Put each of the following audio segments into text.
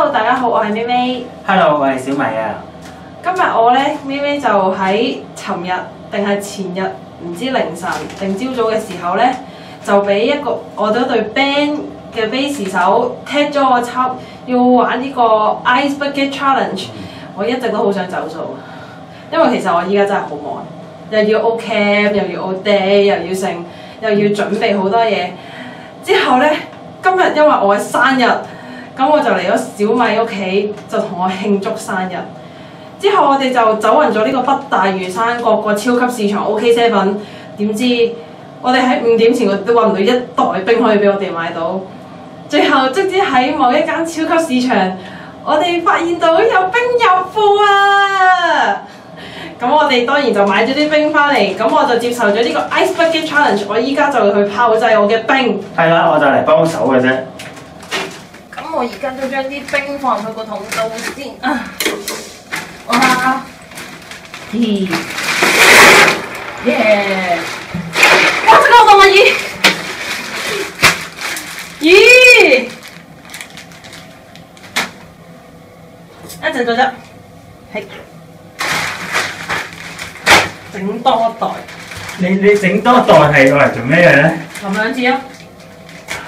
Hello， 大家好，我係咪咪。Hello， 我係小米啊。今日我咧，咪咪就喺尋日定係前日，唔知凌晨定朝早嘅時候咧，就俾一個我哋一隊 band 嘅 bass 手踢咗我輯，要玩呢個 Ice Bucket Challenge。我一直都好想走數，因為其實我依家真係好忙，又要 O camp， 又要 O day， 又要剩，又要準備好多嘢。之後咧，今日因為我嘅生日。咁我就嚟咗小米屋企，就同我慶祝生日。之後我哋就走勻咗呢個北大嶼山各個超級市場 OK7，點知我哋喺5點前都揾唔到一袋冰可以俾我哋買到。最後直至喺某一間超級市場，我哋發現到有冰入庫啊！咁我哋當然就買咗啲冰翻嚟，咁我就接受咗呢個 Ice Bucket Challenge。我依家就去炮製我嘅冰。係啦，我就嚟幫手嘅啫。咁我而家都將啲冰放去個桶度先啊！哇！咦！耶！哇！真係好凍啊！咦！一陣再執，係整多袋。你整多袋係攞嚟做咩嘅咧？淋兩次啊！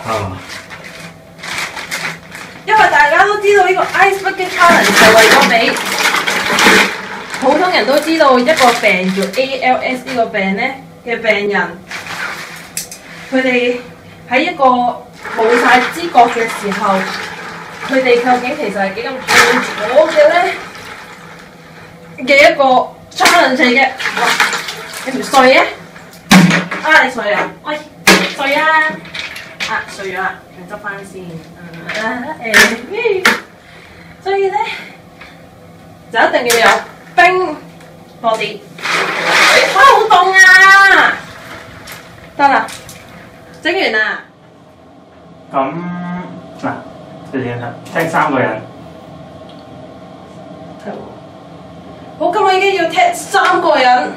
啊！因為大家都知道呢個 Ice Bucket Challenge 係為咗俾普通人都知道一個病叫 ALS 呢個病咧嘅病人，佢哋喺一個冇晒知覺嘅時候，佢哋究竟其實係幾咁痛苦嘅咧嘅一個 challenge 嚟嘅。哇！你唔碎啊？啊你碎啊？喂，碎啊！啊碎咗啦，你執翻先。所以咧就一定要有冰多啲。哇！好凍啊！得啦，整完啦。咁嗱，你點睇？踢3個人。係喎。好，咁我已經要踢3個人。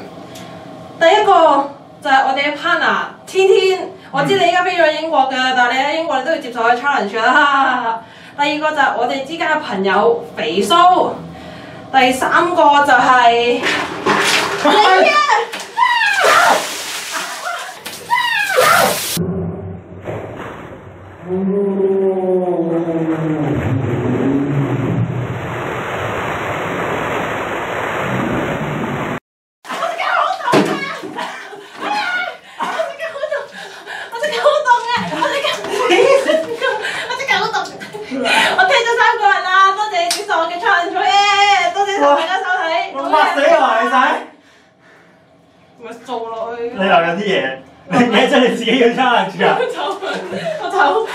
第一個就係我哋嘅 partner 天天。我知你依家飛咗英國㗎，但係你喺英國你都要接受嘅 challenge 啦。第二個就係我哋之間嘅朋友肥蘇。第3個就係你啊！我踢咗3個人啦，多謝你接受我嘅 challenge 耶！多謝大家收睇。我抹死我係仔。咪做落去。你又有啲嘢，你記得你自己要 challenge 㗎。我走。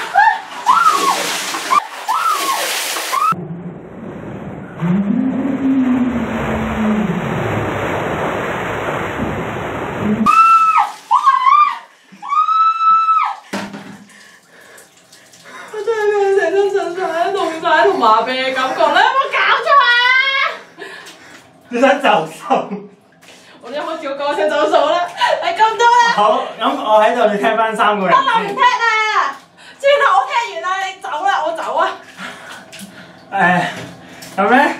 同麻痹嘅感覺咧，有冇搞錯啊？你想走數？我一開始我講想走數啦，係咁多啦。好，咁我喺度，你踢翻3個人。我唔踢啊！轉頭我踢完啦，你走啦，我走啊。咁咧，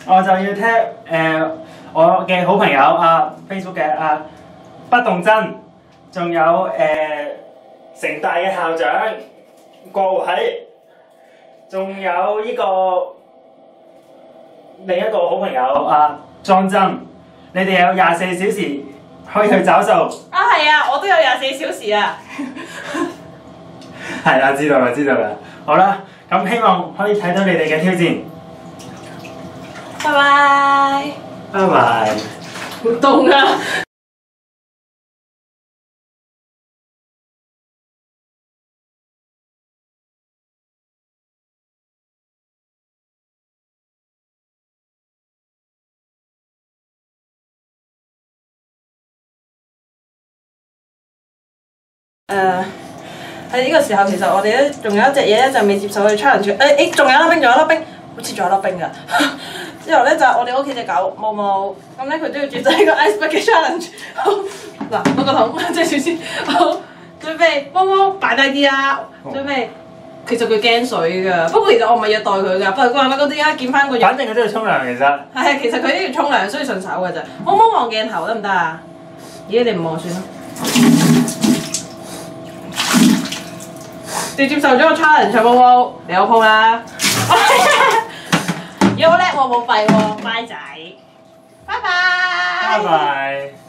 我就要踢我嘅好朋友Facebook 嘅不動真，仲有城大嘅校長郭偉。仲有呢個另一個好朋友莊真，你哋有24小時可以去找數。啊係啊，我都有24小時啊。係啦，知道啦，知道啦。好啦，咁希望可以睇到你哋嘅挑戰。拜拜。拜拜。好凍啊！喺呢個時候，其實我哋咧仲有一隻嘢咧就未接受去 challenge。仲有一粒冰，好似仲有一粒冰㗎。之後咧就係我哋屋企隻狗毛毛，咁咧佢都要轉製呢個 Ice Bucket Challenge。好，嗱，攞個桶，即係少先。好，準備，毛毛擺低啲啊！準備其實佢驚水㗎，不過其實我唔係虐待佢㗎，不過佢話乜嗰啲啊，見翻個樣。反正佢都要沖涼其實。係，其實佢都要沖涼，所以順手㗎咋。可唔可以望鏡頭得唔得啊？咦，你唔望算啦。你接受咗個 challenge，冇冇？你有鋪啦。你好叻喎，冇廢喎，乖仔。拜拜。拜拜。